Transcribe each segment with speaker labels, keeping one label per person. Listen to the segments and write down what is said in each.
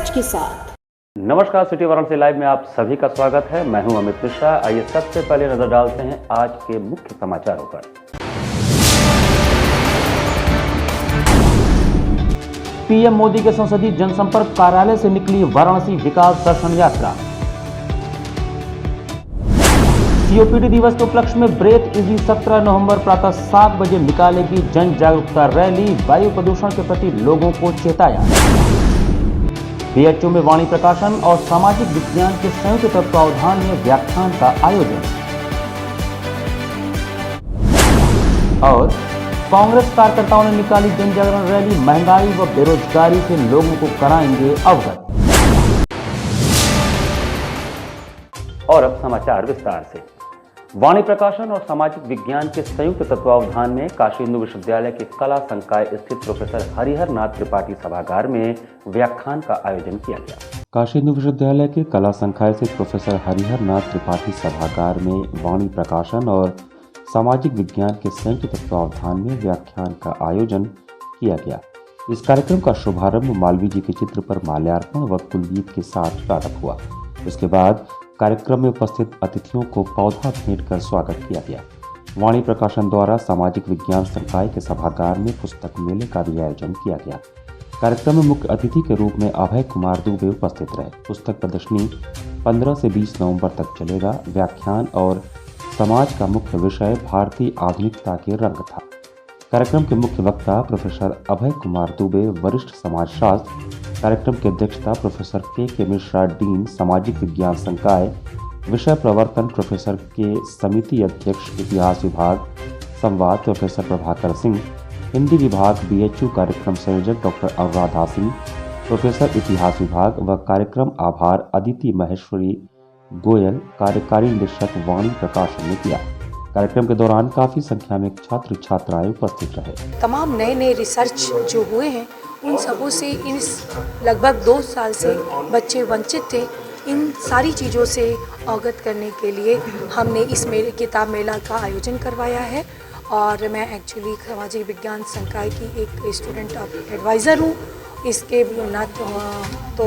Speaker 1: Research के साथ।
Speaker 2: नमस्कार, सिटी वाराणसी लाइव में आप सभी का स्वागत है। मैं हूं अमित मिश्रा। आइए सबसे पहले नजर डालते हैं आज के मुख्य समाचारों पर। पीएम मोदी के संसदीय जनसंपर्क कार्यालय से निकली वाराणसी विकास दर्शन यात्रा। सीओपीडी दिवस के उपलक्ष्य में ब्रेथ इजी 17 नवंबर प्रातः 7 बजे निकालेगी जन जागरूकता रैली। वायु प्रदूषण के प्रति लोगों को चेताया। बीएचयू में वाणी प्रकाशन और सामाजिक विज्ञान के संयुक्त तत्वावधान में व्याख्यान का आयोजन। और कांग्रेस कार्यकर्ताओं ने निकाली जन जागरण रैली। महंगाई व बेरोजगारी से लोगों को कराएंगे अवगत। और अब समाचार विस्तार से। वाणी प्रकाशन और सामाजिक विज्ञान के संयुक्त तत्वावधान में काशी हिंदू विश्वविद्यालय के कला संकाय स्थित प्रोफेसर हरिहर नाथ त्रिपाठी सभागार में व्याख्यान का आयोजन किया गया। काशी हिंदू विश्वविद्यालय के कला संकाय स्थित प्रोफेसर हरिहर नाथ त्रिपाठी सभागार में वाणी प्रकाशन और सामाजिक विज्ञान के संयुक्त तत्वावधान में व्याख्यान का आयोजन किया गया। इस कार्यक्रम का शुभारंभ मालवीय जी के चित्र पर माल्यार्पण व कुलगीत के साथ प्रारंभ हुआ। उसके बाद कार्यक्रम में उपस्थित अतिथियों को पौधा भेंट कर स्वागत किया गया। वाणी प्रकाशन द्वारा सामाजिक विज्ञान संकाय के सभागार में पुस्तक मेले का भी आयोजन किया गया। कार्यक्रम में मुख्य अतिथि के रूप में अभय कुमार दुबे उपस्थित रहे। पुस्तक प्रदर्शनी 15 से 20 नवंबर तक चलेगा। व्याख्यान और समाज का मुख्य विषय भारतीय आधुनिकता के रंग था। कार्यक्रम के मुख्य वक्ता प्रोफेसर अभय कुमार दुबे, वरिष्ठ समाजशास्त्र। कार्यक्रम की अध्यक्षता प्रोफेसर के मिश्रा, डीन सामाजिक विज्ञान संकाय। विषय प्रवर्तन प्रोफेसर के, समिति अध्यक्ष इतिहास विभाग। संवाद प्रोफेसर प्रभाकर सिंह। हिंदी विभाग बीएचयू कार्यक्रम संयोजक डॉक्टर अनुराधा सिंह। प्रोफेसर इतिहास विभाग व कार्यक्रम आभार अदिति महेश्वरी गोयल, कार्यकारी निदेशक वाणी प्रकाशन ने किया। कार्यक्रम के दौरान काफी संख्या में छात्र छात्राएं उपस्थित रहे।
Speaker 3: तमाम नए रिसर्च जो हुए हैं उन सबों से इन लगभग 2 साल से बच्चे वंचित थे। इन सारी चीज़ों से अवगत करने के लिए हमने इस किताब मेला का आयोजन करवाया है। और मैं एक्चुअली सामाजिक विज्ञान संकाय की एक स्टूडेंट एडवाइज़र हूँ। इसके ना तो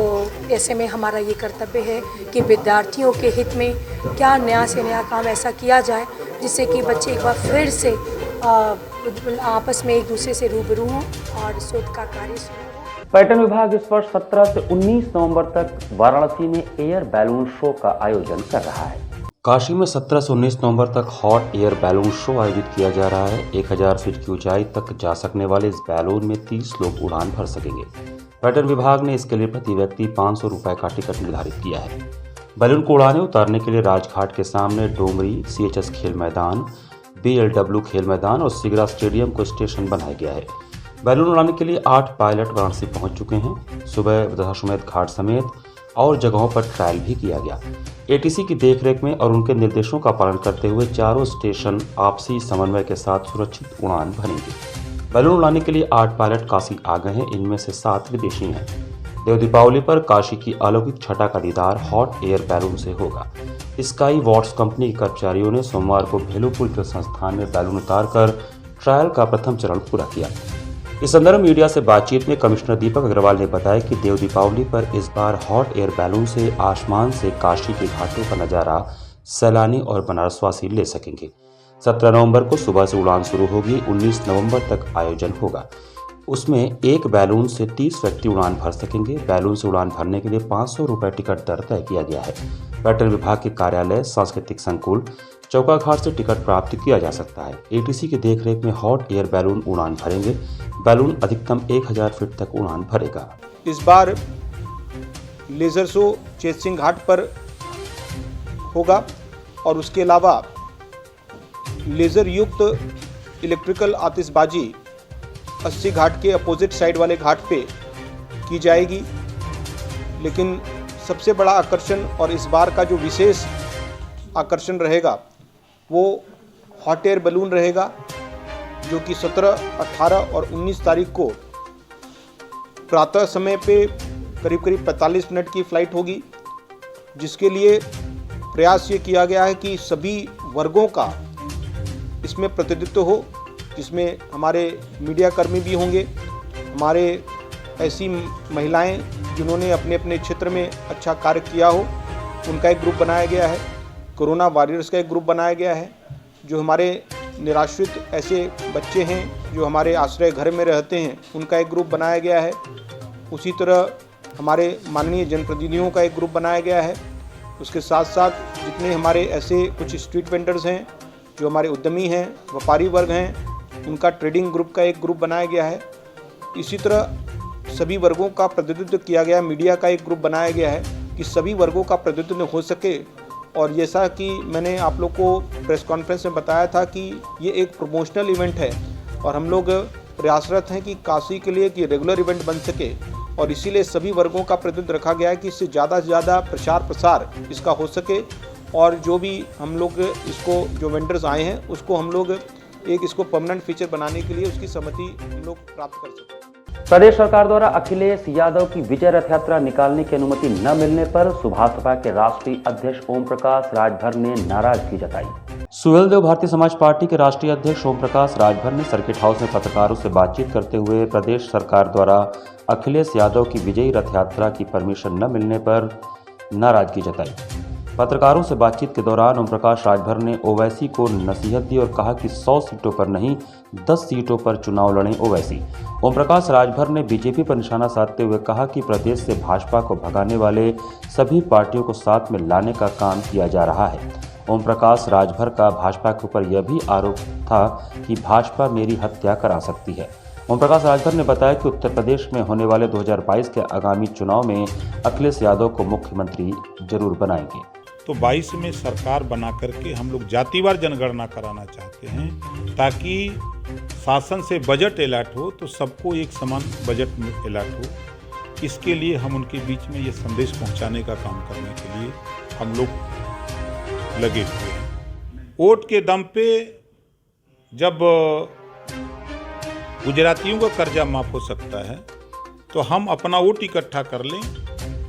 Speaker 3: ऐसे में हमारा ये कर्तव्य है कि विद्यार्थियों के हित में क्या नया से नया काम ऐसा किया जाए जिससे कि बच्चे एक बार फिर से आपस में एक दूसरे से रूबरू हों और शोध का कार्य शुरू हो।
Speaker 2: पर्यटन विभाग इस वर्ष 17 से 19 नवंबर तक वाराणसी में एयर बैलून शो का आयोजन कर रहा है। काशी में 17 से 19 नवंबर तक हॉट एयर बैलून शो आयोजित किया जा रहा है। 1000 फीट की ऊंचाई तक जा सकने वाले इस बैलून में 30 लोग उड़ान भर सकेंगे। पर्यटन विभाग ने इसके लिए प्रति व्यक्ति 500 रुपए का टिकट निर्धारित किया है। बैलून को उड़ाने उतारने के लिए राजघाट के सामने डोंगरी, CHS खेल मैदान, BLW खेल मैदान और सिगरा स्टेडियम को स्टेशन बनाया गया है। बैलून उड़ाने के लिए 8 पायलट वाराणसी पहुंच चुके हैं। सुबह दशाश्वमेध घाट समेत और जगहों पर ट्रायल भी किया गया। ATC की देखरेख में और उनके निर्देशों का पालन करते हुए चारों स्टेशन आपसी समन्वय के साथ सुरक्षित उड़ान भरेंगे। बैलून उड़ाने के लिए 8 पायलट काशी आ गए हैं। इनमें से 7 विदेशी हैं। देव दीपावली पर काशी की अलौकिक छटा का दीदार हॉट एयर बैलून से होगा। स्काई वॉट्स कंपनी के कर्मचारियों ने सोमवार को भेलूपुल के संस्थान में बैलून उतारकर ट्रायल का प्रथम चरण पूरा किया। इस संदर्भ में मीडिया से बातचीत में कमिश्नर दीपक अग्रवाल ने बताया कि देव दीपावली पर इस बार हॉट एयर बैलून से आसमान से काशी के घाटों का नजारा सैलानी और बनारसवासी ले सकेंगे। 17 नवंबर को सुबह से उड़ान शुरू होगी। 19 नवंबर तक आयोजन होगा। उसमें एक बैलून से 30 व्यक्ति उड़ान भर सकेंगे। बैलून से उड़ान भरने के लिए 500 रुपए टिकट दर तय किया गया है। पर्यटन विभाग के कार्यालय, सांस्कृतिक संकुल, चौका घाट से टिकट प्राप्त किया जा सकता है। ATC की देखरेख में हॉट एयर बैलून उड़ान भरेंगे। बैलून अधिकतम 1000 फीट तक उड़ान भरेगा।
Speaker 4: इस बार लेजर शो चेतसिंह घाट पर होगा और उसके अलावा लेजर युक्त इलेक्ट्रिकल आतिशबाजी 80 घाट के अपोजिट साइड वाले घाट पे की जाएगी। लेकिन सबसे बड़ा आकर्षण और इस बार का जो विशेष आकर्षण रहेगा वो हॉट एयर बैलून रहेगा, जो कि 17, 18 और 19 तारीख को प्रातः समय पे करीब 45 मिनट की फ़्लाइट होगी, जिसके लिए प्रयास ये किया गया है कि सभी वर्गों का इसमें प्रतिनिधित्व हो, जिसमें हमारे मीडिया कर्मी भी होंगे, हमारे ऐसी महिलाएं जिन्होंने अपने अपने क्षेत्र में अच्छा कार्य किया हो, उनका एक ग्रुप बनाया गया है। कोरोना वॉरियर्स का एक ग्रुप बनाया गया है। जो हमारे निराश्रित ऐसे बच्चे हैं जो हमारे आश्रय घर में रहते हैं, उनका एक ग्रुप बनाया गया है। उसी तरह हमारे माननीय जनप्रतिनिधियों का एक ग्रुप बनाया गया है। उसके साथ साथ जितने हमारे ऐसे कुछ स्ट्रीट वेंडर्स हैं, जो हमारे उद्यमी हैं, व्यापारी वर्ग हैं, उनका ट्रेडिंग ग्रुप का एक ग्रुप बनाया गया है। इसी तरह सभी वर्गों का प्रतिनिधित्व किया गया। मीडिया का एक ग्रुप बनाया गया है कि सभी वर्गों का प्रतिनिधित्व हो सके। और जैसा कि मैंने आप लोग को प्रेस कॉन्फ्रेंस में बताया था कि ये एक प्रमोशनल इवेंट है और हम लोग प्रयासरत हैं कि काशी के लिए कि रेगुलर इवेंट बन सके, और इसीलिए सभी वर्गों का प्रतिनिधित्व रखा गया है कि इससे ज़्यादा से ज़्यादा प्रचार प्रसार इसका हो सके। और जो भी हम लोग इसको जो वेंडर्स आए हैं उसको हम लोग एक इसको परमानेंट फीचर बनाने के लिए उसकी सहमति हम लोग प्राप्त कर सकें।
Speaker 2: प्रदेश सरकार द्वारा अखिलेश यादव की विजय रथ यात्रा निकालने की अनुमति न मिलने पर सुभाष सपा के राष्ट्रीय अध्यक्ष ओम प्रकाश राजभर ने नाराजगी जताई। सुहेलदेव भारतीय समाज पार्टी के राष्ट्रीय अध्यक्ष ओम प्रकाश राजभर ने सर्किट हाउस में पत्रकारों से बातचीत करते हुए प्रदेश सरकार द्वारा अखिलेश यादव की विजयी रथ यात्रा की परमिशन न मिलने पर नाराजगी जताई। पत्रकारों से बातचीत के दौरान ओम प्रकाश राजभर ने ओवैसी को नसीहत दी और कहा कि 100 सीटों पर नहीं 10 सीटों पर चुनाव लड़ें ओवैसी। ओम प्रकाश राजभर ने बीजेपी पर निशाना साधते हुए कहा कि प्रदेश से भाजपा को भगाने वाले सभी पार्टियों को साथ में लाने का काम किया जा रहा है। ओम प्रकाश राजभर का भाजपा के ऊपर यह भी आरोप था कि भाजपा मेरी हत्या करा सकती है। ओम प्रकाश राजभर ने बताया कि उत्तर प्रदेश में होने वाले 2022 के आगामी चुनाव में अखिलेश यादव को मुख्यमंत्री जरूर बनाएंगे।
Speaker 1: तो 22 में सरकार बना करके हम लोग जातिवार जनगणना कराना चाहते हैं ताकि शासन से बजट अलॉट हो तो सबको एक समान बजट में अलॉट हो। इसके लिए हम उनके बीच में ये संदेश पहुंचाने का काम करने के लिए हम लोग लगे हुए हैं। वोट के दम पे जब गुजरातियों का कर्जा माफ हो सकता है तो हम अपना वोट इकट्ठा कर लें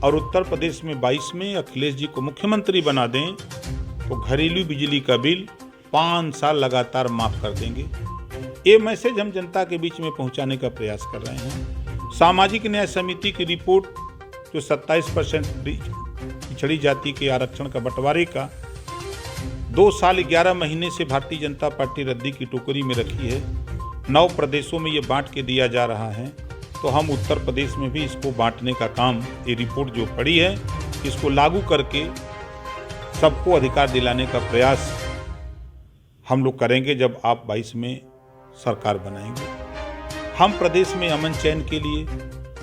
Speaker 1: और उत्तर प्रदेश में 22 में अखिलेश जी को मुख्यमंत्री बना दें तो घरेलू बिजली का बिल 5 साल लगातार माफ कर देंगे। ये मैसेज हम जनता के बीच में पहुंचाने का प्रयास कर रहे हैं। सामाजिक न्याय समिति की रिपोर्ट जो 27% पिछड़ी जाति के आरक्षण का बंटवारे का 2 साल 11 महीने से भारतीय जनता पार्टी रद्दी की टोकरी में रखी है। 9 प्रदेशों में ये बांट के दिया जा रहा है, तो हम उत्तर प्रदेश में भी इसको बांटने का काम, ये रिपोर्ट जो पड़ी है इसको लागू करके सबको अधिकार दिलाने का प्रयास हम लोग करेंगे जब आप 22 में सरकार बनाएंगे। हम प्रदेश में अमन चैन के लिए,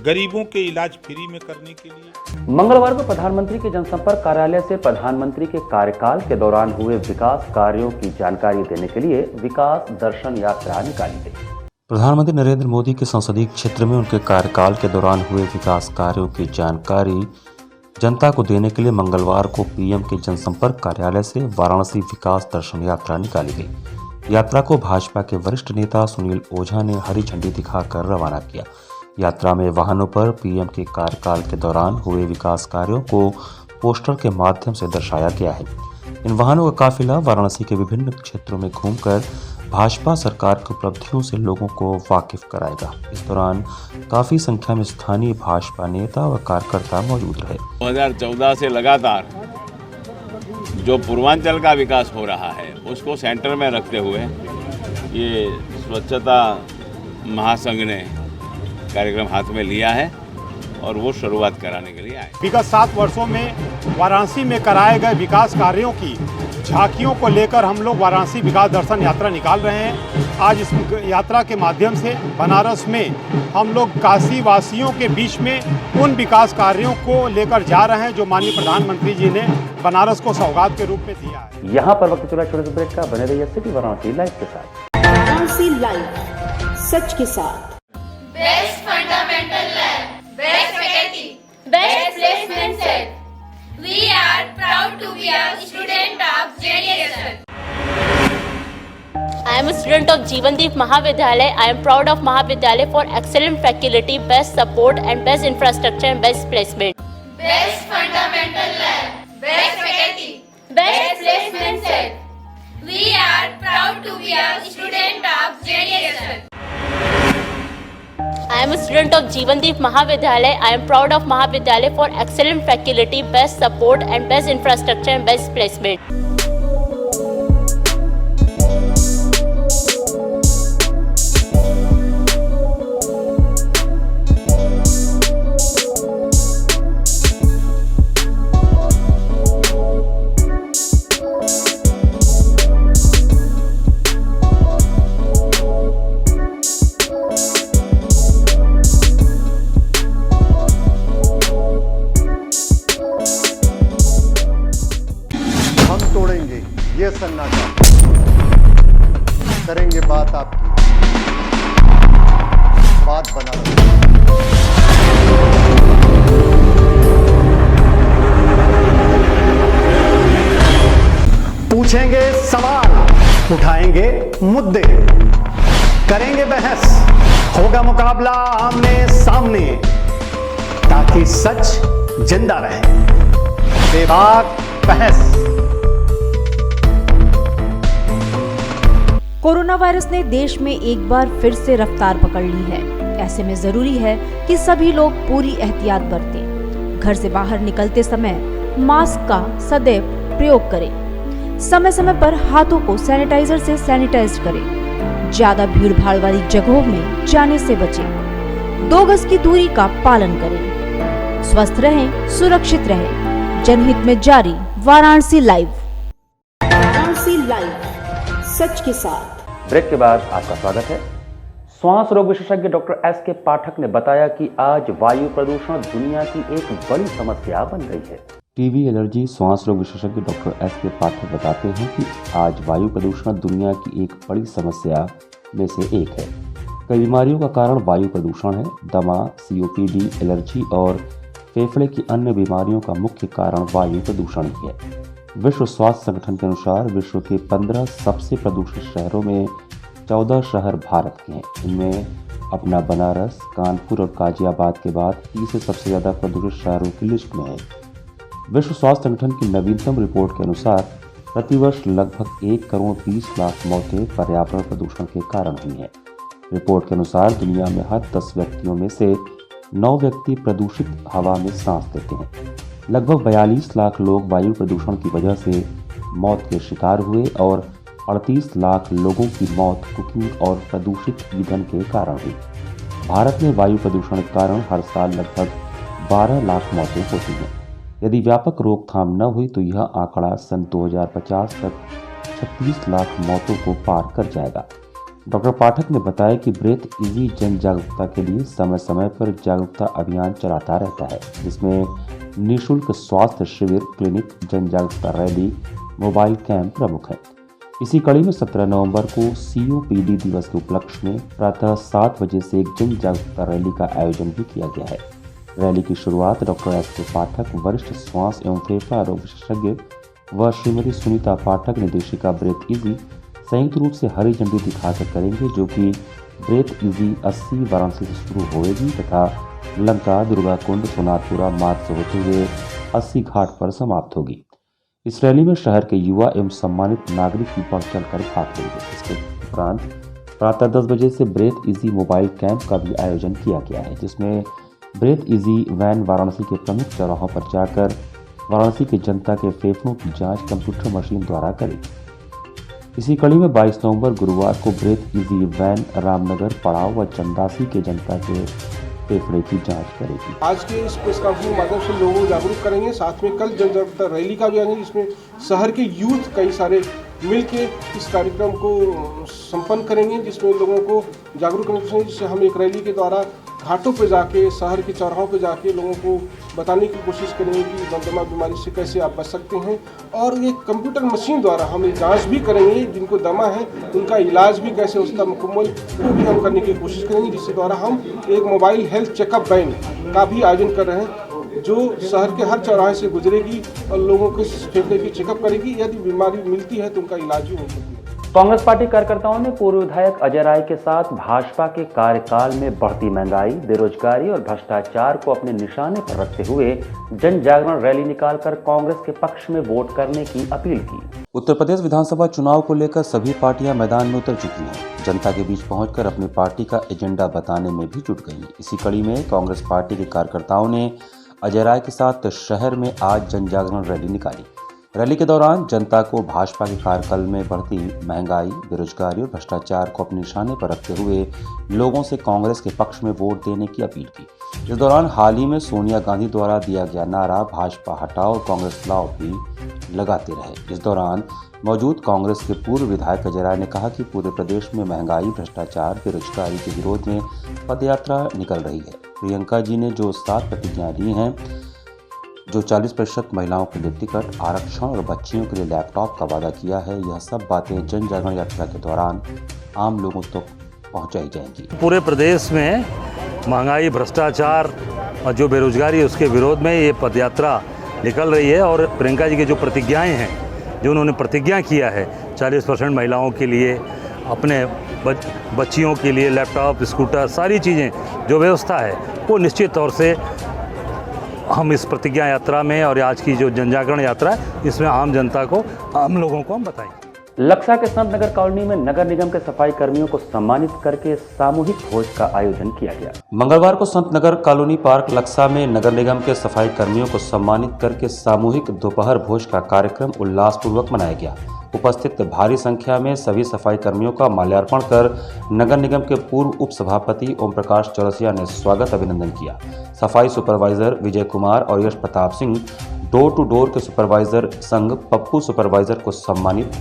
Speaker 1: गरीबों के इलाज फ्री में करने के लिए।
Speaker 2: मंगलवार को प्रधानमंत्री के जनसंपर्क कार्यालय से प्रधानमंत्री के कार्यकाल के दौरान हुए विकास कार्यों की जानकारी देने के लिए विकास दर्शन यात्रा निकाली गई। प्रधानमंत्री नरेंद्र मोदी के संसदीय क्षेत्र में उनके कार्यकाल के दौरान हुए विकास कार्यों की जानकारी जनता को देने के लिए मंगलवार को पीएम के जनसंपर्क कार्यालय से वाराणसी विकास दर्शन यात्रा निकाली गई। यात्रा को भाजपा के वरिष्ठ नेता सुनील ओझा ने हरी झंडी दिखाकर रवाना किया। यात्रा में वाहनों पर पीएम के कार्यकाल के दौरान हुए विकास कार्यों को पोस्टर के माध्यम से दर्शाया गया है। इन वाहनों का काफिला वाराणसी के विभिन्न क्षेत्रों में घूमकर भाजपा सरकार की उपलब्धियों से लोगों को वाकिफ कराएगा। इस दौरान काफी संख्या में स्थानीय भाजपा नेता व कार्यकर्ता मौजूद रहे।
Speaker 5: 2014 से लगातार जो पूर्वांचल का विकास हो रहा है उसको सेंटर में रखते हुए ये स्वच्छता महासंघ ने कार्यक्रम हाथ में लिया है और वो शुरुआत कराने के लिए आए।
Speaker 6: विगत 7 वर्षों में वाराणसी में कराए गए विकास कार्यों की झांकियों को लेकर हम लोग वाराणसी विकास दर्शन यात्रा निकाल रहे हैं। आज इस यात्रा के माध्यम से बनारस में हम लोग काशी वासियों के बीच में उन विकास कार्यों को लेकर जा रहे हैं जो माननीय प्रधानमंत्री जी ने बनारस को सौगात के रूप में दिया है।
Speaker 2: यहाँ पर वक्त चला छोटे से ब्रेक का, बने रहिए सिटी वाराणसी लाइव के साथ।
Speaker 7: वाराणसी लाइव, सच के साथ।
Speaker 8: Best fundamental lab, best faculty, best placement set. We are proud to be a student of JDSL.
Speaker 9: I am a student of Jeevandeep Mahavidyalaya. I am proud of Mahavidyalaya for excellent faculty, best support and best infrastructure and best placement.
Speaker 8: Best fundamental lab, best faculty, best placement set. We are proud to be a student of JDSL.
Speaker 9: I I am a student of Jeevandeep Mahavidyalaya. I am proud of Mahavidyalaya for excellent faculty, best support and best infrastructure and best placement.
Speaker 10: तोड़ेंगे ये सन्नाटा, करेंगे बात आपकी, बात बना
Speaker 6: पूछेंगे सवाल, उठाएंगे मुद्दे, करेंगे बहस, होगा मुकाबला आमने सामने, ताकि सच जिंदा रहे। बेबाक बहस।
Speaker 7: कोरोना वायरस ने देश में एक बार फिर से रफ्तार पकड़ ली है। ऐसे में जरूरी है कि सभी लोग पूरी एहतियात बरतें। घर से बाहर निकलते समय मास्क का सदैव प्रयोग करें। समय समय पर हाथों को सैनिटाइजर से सैनिटाइज करें। ज्यादा भीड़ भाड़ वाली जगहों में जाने से बचें। 2 गज की दूरी का पालन करें। स्वस्थ रहें, सुरक्षित रहें। जनहित में जारी वाराणसी लाइव। वाराणसी लाइव, सच के साथ।
Speaker 2: ब्रेक के बाद आपका स्वागत है। श्वास रोग विशेषज्ञ डॉक्टर एस के पाठक ने बताया कि आज वायु प्रदूषण दुनिया की एक बड़ी समस्या बन गई है। टीबी एलर्जी श्वास रोग विशेषज्ञ डॉक्टर एस के पाठक बताते हैं कि आज वायु प्रदूषण दुनिया की एक बड़ी समस्या में से एक है। कई बीमारियों का कारण वायु प्रदूषण है। दमा, COPD, एलर्जी और फेफड़े की अन्य बीमारियों का मुख्य कारण वायु प्रदूषण ही है। विश्व स्वास्थ्य संगठन के अनुसार विश्व के 15 सबसे प्रदूषित शहरों में 14 शहर भारत के हैं। इनमें अपना बनारस, कानपुर और गाजियाबाद के बाद तीसरे सबसे ज़्यादा प्रदूषित शहरों की लिस्ट में है। विश्व स्वास्थ्य संगठन की नवीनतम रिपोर्ट के अनुसार प्रतिवर्ष लगभग 1 करोड़ 20 लाख मौतें पर्यावरण प्रदूषण के कारण हुई हैं। रिपोर्ट के अनुसार दुनिया में हर 10 व्यक्तियों में से 9 व्यक्ति प्रदूषित हवा में सांस लेते हैं। लगभग 42 लाख लोग वायु प्रदूषण की वजह से मौत के शिकार हुए और 38 लाख लोगों की मौत कुकिंग और प्रदूषित ईंधन के कारण हुई। भारत में वायु प्रदूषण के कारण हर साल लगभग 12 लाख मौतें होती हैं। यदि व्यापक रोकथाम न हुई तो यह आंकड़ा सन 2050 तक 36 लाख मौतों को पार कर जाएगा। डॉक्टर पाठक ने बताया कि ब्रेथ इजी जन जागरूकता के लिए समय समय पर जागरूकता अभियान चलाता रहता है, जिसमें निःशुल्क स्वास्थ्य शिविर, क्लिनिक, जन जागरूकता रैली, मोबाइल कैंप प्रमुख है। इसी कड़ी में 17 नवंबर को COPD दिवस के उपलक्ष्य में प्रातः 7 बजे से एक जन जागरूकता रैली का आयोजन भी किया गया है। रैली की शुरुआत डॉक्टर एस के पाठक, वरिष्ठ श्वास एवं फेफड़ा रोग विशेषज्ञ व श्रीमती सुनीता पाठक, निर्देशिका ब्रेथ इजी, संयुक्त रूप से हरी झंडी दिखाकर करेंगे, जो कि ब्रेथ इजी 80 वाराणसी से शुरू होगी तथा लंका, दुर्गा कुंड, सोनारपुरा मार्ग से होते हुए 80 घाट पर समाप्त होगी। इस रैली में शहर के युवा एवं सम्मानित नागरिक भी बढ़ चढ़कर भाग लेंगे। इसके उपरांत प्रातः 10 बजे से ब्रेथ इजी मोबाइल कैंप का भी आयोजन किया गया है, जिसमें ब्रेथ इजी वैन वाराणसी के प्रमुख चौराहों पर जाकर वाराणसी की जनता के फेफड़ों की जांच कंप्यूटर मशीन द्वारा करेगी। इसी कड़ी में 22 नवंबर गुरुवार को ब्रेथ इजी वैन रामनगर, पड़ाव व चंदासी के जनता के फेफड़े की जांच करेगी।
Speaker 4: आज के इस प्रेस कॉन्फ्रेंस के माध्यम से लोगों को जागरूक करेंगे। साथ में कल जन जागरूकता रैली का भी आएंगे, जिसमें शहर के यूथ कई सारे मिलके इस कार्यक्रम को संपन्न करेंगे, जिसमें लोगों को जागरूक करने की, जिससे हम एक रैली के द्वारा घाटों पे जाके, शहर के चौराहों पे जाके लोगों को बताने की कोशिश करेंगे कि दमा बीमारी से कैसे आप बच सकते हैं। और एक कंप्यूटर मशीन द्वारा हम ये जांच भी करेंगे, जिनको दमा है उनका इलाज भी कैसे उसका मुकम्मल वो भी हम करने की कोशिश करेंगे, जिसके द्वारा हम एक मोबाइल हेल्थ चेकअप वैन का भी आयोजन कर रहे हैं, जो शहर के हर चौराहे से गुजरेगी और लोगों के फेफड़े की चेकअप करेगी। यदि बीमारी मिलती है तो उनका इलाज भी हो सकता है।
Speaker 2: कांग्रेस पार्टी कार्यकर्ताओं ने पूर्व विधायक अजय राय के साथ भाजपा के कार्यकाल में बढ़ती महंगाई, बेरोजगारी और भ्रष्टाचार को अपने निशाने पर रखते हुए जन जागरण रैली निकालकर कांग्रेस के पक्ष में वोट करने की अपील की। उत्तर प्रदेश विधानसभा चुनाव को लेकर सभी पार्टियां मैदान में उतर चुकी हैं। जनता के बीच पहुंचकर अपनी पार्टी का एजेंडा बताने में भी जुट गई। इसी कड़ी में कांग्रेस पार्टी के कार्यकर्ताओं ने अजय राय के साथ शहर में आज जन जागरण रैली निकाली। रैली के दौरान जनता को भाजपा के कार्यकाल में बढ़ती महंगाई, बेरोजगारी और भ्रष्टाचार को अपने निशाने पर रखते हुए लोगों से कांग्रेस के पक्ष में वोट देने की अपील की। इस दौरान हाल ही में सोनिया गांधी द्वारा दिया गया नारा भाजपा हटाओ कांग्रेस लाओ भी लगाते रहे। इस दौरान मौजूद कांग्रेस के पूर्व विधायक अजय राय ने कहा कि पूरे प्रदेश में महंगाई, भ्रष्टाचार, बेरोजगारी के विरोध में पदयात्रा निकल रही है। प्रियंका जी ने जो 7 प्रतिज्ञाएं ली हैं, जो 40% महिलाओं के लिए टिकट, आरक्षण और बच्चियों के लिए लैपटॉप का वादा किया है, यह सब बातें जन जागरण यात्रा के दौरान आम लोगों तक पहुंचाई जाएंगी।
Speaker 11: पूरे प्रदेश में महंगाई, भ्रष्टाचार और जो बेरोजगारी है उसके विरोध में ये पदयात्रा निकल रही है। और प्रियंका जी की जो प्रतिज्ञाएं हैं, जो उन्होंने प्रतिज्ञा किया है 40% महिलाओं के लिए, अपने बच्चियों के लिए लैपटॉप, स्कूटर, सारी चीज़ें जो व्यवस्था है वो निश्चित तौर से हम इस प्रतिज्ञा यात्रा में और आज की जो जन जागरण यात्रा है इसमें आम जनता को, आम लोगों को हम बताएंगे।
Speaker 2: लक्सा के संत नगर कॉलोनी में नगर निगम के सफाई कर्मियों को सम्मानित करके सामूहिक भोज का आयोजन किया गया। मंगलवार को संत नगर कॉलोनी पार्क लक्सा में नगर निगम के सफाई कर्मियों को सम्मानित करके सामूहिक दोपहर भोज का कार्यक्रम उल्लासपूर्वक मनाया गया। उपस्थित भारी संख्या में सभी सफाई कर्मियों का माल्यार्पण कर नगर निगम के पूर्व उप सभापति ओम प्रकाश चौरसिया ने स्वागत अभिनंदन किया। सफाई सुपरवाइजर विजय कुमार और Yash Pratap Singh, door to door के सुपरवाइजर संघ पप्पू सुपरवाइजर को सम्मानित,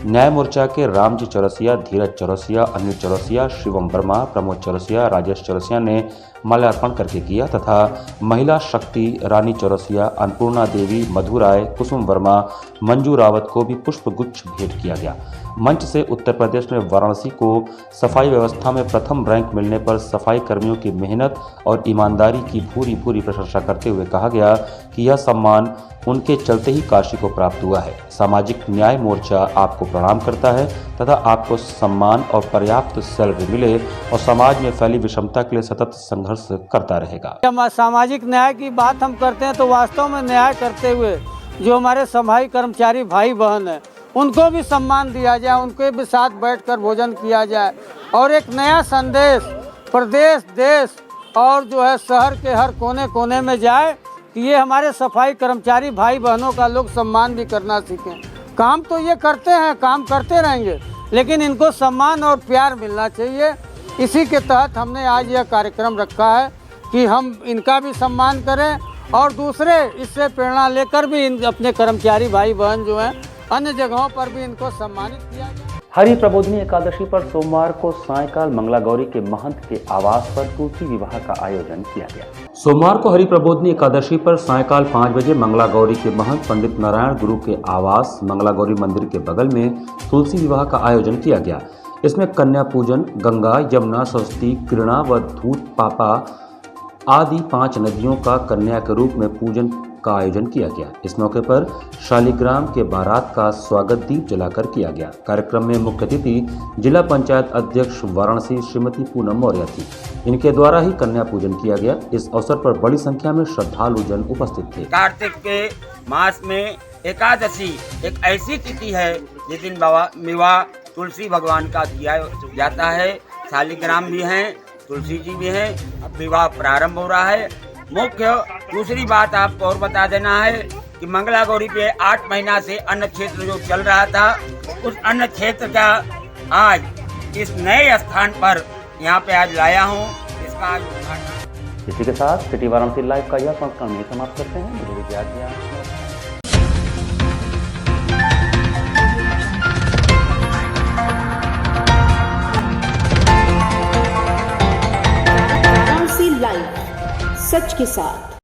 Speaker 2: न्याय मोर्चा के रामजी चौरसिया, धीरज चौरसिया, अनिल चौरसिया, शिवम वर्मा, प्रमोद चौरसिया, राजेश चौरसिया ने माल्यार्पण करके किया तथा महिला शक्ति रानी चौरसिया, अन्नपूर्णा देवी, मधु राय, कुसुम वर्मा, मंजू रावत को भी पुष्प गुच्छ भेंट किया गया। मंच से उत्तर प्रदेश में वाराणसी को सफाई व्यवस्था में प्रथम रैंक मिलने पर सफाई कर्मियों की मेहनत और ईमानदारी की भूरी भूरी प्रशंसा करते हुए कहा गया कि यह सम्मान उनके चलते ही काशी को प्राप्त हुआ है। सामाजिक न्याय मोर्चा आपको प्रणाम करता है तथा आपको सम्मान और पर्याप्त सैलरी मिले और समाज में फैली विषमता के लिए सतत संघर्ष करता रहेगा।
Speaker 12: जब सामाजिक न्याय की बात हम करते हैं तो वास्तव में न्याय करते हुए जो हमारे सफाई कर्मचारी भाई बहन हैं उनको भी सम्मान दिया जाए, उनके भी साथ बैठकर भोजन किया जाए और एक नया संदेश प्रदेश, देश और जो है शहर के हर कोने कोने में जाए कि ये हमारे सफाई कर्मचारी भाई बहनों का लोग सम्मान भी करना सीखें। काम तो ये करते हैं, काम करते रहेंगे, लेकिन इनको सम्मान और प्यार मिलना चाहिए। इसी के तहत हमने आज यह कार्यक्रम रखा है कि हम इनका भी सम्मान करें और दूसरे इससे प्रेरणा लेकर भी अपने कर्मचारी भाई बहन जो हैं अन्य जगहों पर भी इनको सम्मानित किया जाए।
Speaker 2: हरि प्रबोधनी एकादशी पर सोमवार को सायकाल मंगला गौरी के महंत के आवास पर तुलसी विवाह का आयोजन किया गया। सोमवार को हरि प्रबोधनी एकादशी पर सायकाल 5 बजे मंगला गौरी के महंत पंडित नारायण गुरु के आवास मंगला गौरी मंदिर के बगल में तुलसी विवाह का आयोजन किया गया। इसमें कन्या पूजन, गंगा, यमुना, सरस्वती, कृष्णा व धूत पापा आदि 5 नदियों का कन्या के रूप में पूजन का आयोजन किया गया। इस मौके पर शालिग्राम के बारात का स्वागत दीप जलाकर किया गया। कार्यक्रम में मुख्य अतिथि जिला पंचायत अध्यक्ष वाराणसी श्रीमती पूनम मौर्य थी। इनके द्वारा ही कन्या पूजन किया गया। इस अवसर पर बड़ी संख्या में श्रद्धालु जन उपस्थित थे।
Speaker 13: कार्तिक के मास में एकादशी एक ऐसी तिथि है जिस दिन विवाह तुलसी भगवान का किया जाता है। शालिग्राम भी हैं, तुलसी जी भी हैं। अब विवाह प्रारंभ हो रहा है। मुख्य दूसरी बात आपको और बता देना है कि मंगला गौरी पे 8 महीना से अन्न क्षेत्र जो चल रहा था उस अन्न क्षेत्र का आज इस नए स्थान पर यहाँ पे आज लाया हूँ। इसका आज उद्घाटन।
Speaker 2: इसी के साथ सिटी वाराणसी लाइव का यह संस्करण यहीं समाप्त करते हैं। मुझे भी आज्ञा।
Speaker 7: लाइव सच के साथ।